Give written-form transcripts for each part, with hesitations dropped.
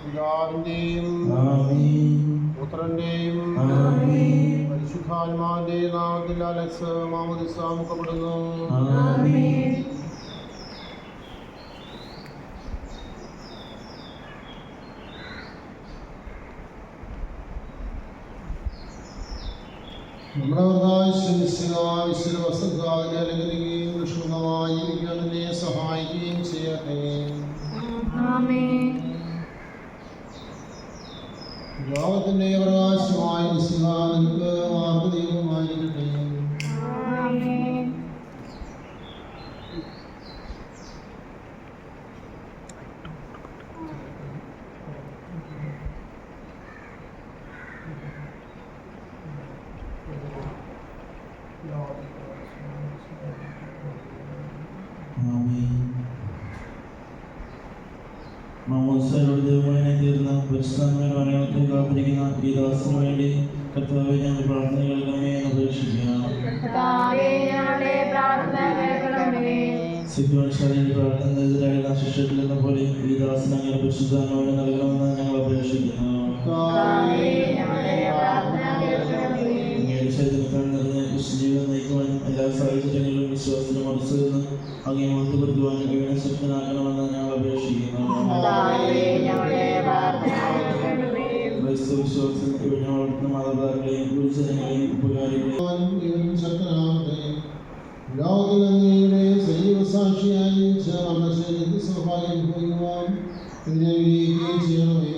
പിതാവിന്റെയും പുത്രന്റെയും പരിശുദ്ധാത്മാവിന്റെയും നാമത്തിൽ അലക്സ് മാമോദിസ മുഖപ്പെടുന്നു. നമ്മുടെ വസ്തുതാവിനെ അനുഗ്രഹിക്കുകയും വിഷ്ണുമായി അതിനെ സഹായിക്കുകയും ചെയ്യട്ടെ. ലോകത്തിന്റെ പ്രകാശമായ നിങ്ങൾക്ക് മാർഗദീപമായിരിക്കട്ടെ. ഈ ദാസന് വേണ്ടി കർത്താവേ ഞങ്ങളുടെ പ്രാർത്ഥന കേൾക്കണമേ എന്ന് അപേക്ഷിക്കുന്നു. പ്രാർത്ഥന ശിഷ്യത്തിലെന്ന പോലെ ഈ ദാസന് അങ്ങനെ പരിശുദ്ധാത്മാവിനെ നൽകണമെന്ന് ഞങ്ങൾ അപേക്ഷിക്കുന്നു. ജീവിതം നയിക്കുവാൻ എല്ലാ സാഹചര്യങ്ങളിലും വിശ്വാസത്തിന് മനസ്സുവെന്ന് അങ്ങേ മഹത്വപ്പെടുത്തുവാൻ ഇവനെ ശക്തനാക്കണമെന്ന് ഞങ്ങൾ അപേക്ഷിക്കുന്നു. ക്രൈസ്തവ വിശ്വാസം ഇവനെ വളർത്തുന്ന മാതാപിതാക്കളെയും ഗുരുജനങ്ങളെയും ഉപകാരികളെയും ലോകത്തിലെ സജീവസാക്ഷിയായി സൗഭാഗ്യം ഭോഗിക്കുവാൻ ഇതിനെ വിനിയോഗിക്കുകയും ചെയ്യണമേ.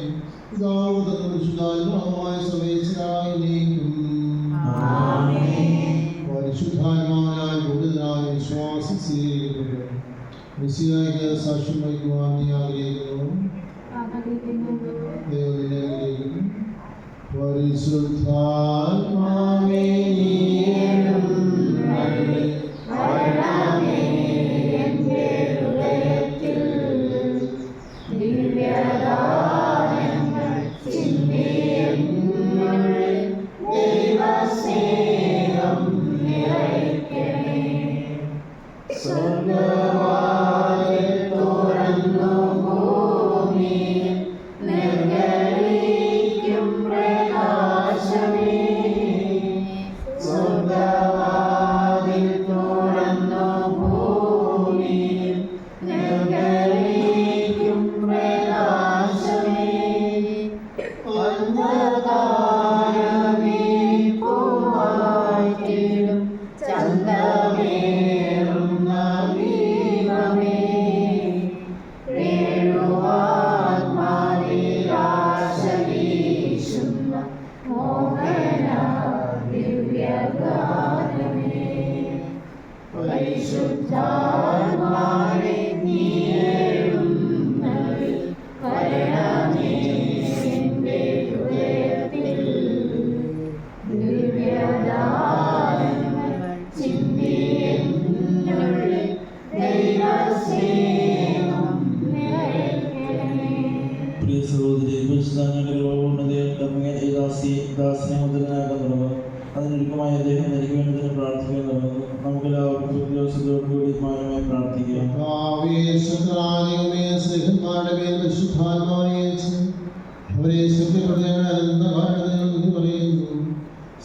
പിതാവുമായ സമയത്തിലായിരിക്കും പരിശുദ്ധാത്മാവിനാൽ കൂടുതലായ വിശ്വാസം സ്വീകരിക്കപ്പെട്ടു മിശിഹായ്ക്ക് സാക്ഷ്യം വഹിക്കുവാൻ നീ ആഗ്രഹിക്കുന്നു. ദൈവത്തിനെ ആഗ്രഹിക്കുന്നു. പരിശുദ്ധാത്മാവേ ദാസിനെ മുദ്രനാകുന്നു. അതിനൊരുക്കമായി അദ്ദേഹം എനിക്ക് വേണ്ടി തന്നെ പ്രാർത്ഥിക്കുന്നു. നമുക്കെല്ലാവർക്കും കൂടി മാനമായി പ്രാർത്ഥിക്കാം.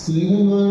സ്ത്രീകന്മാർ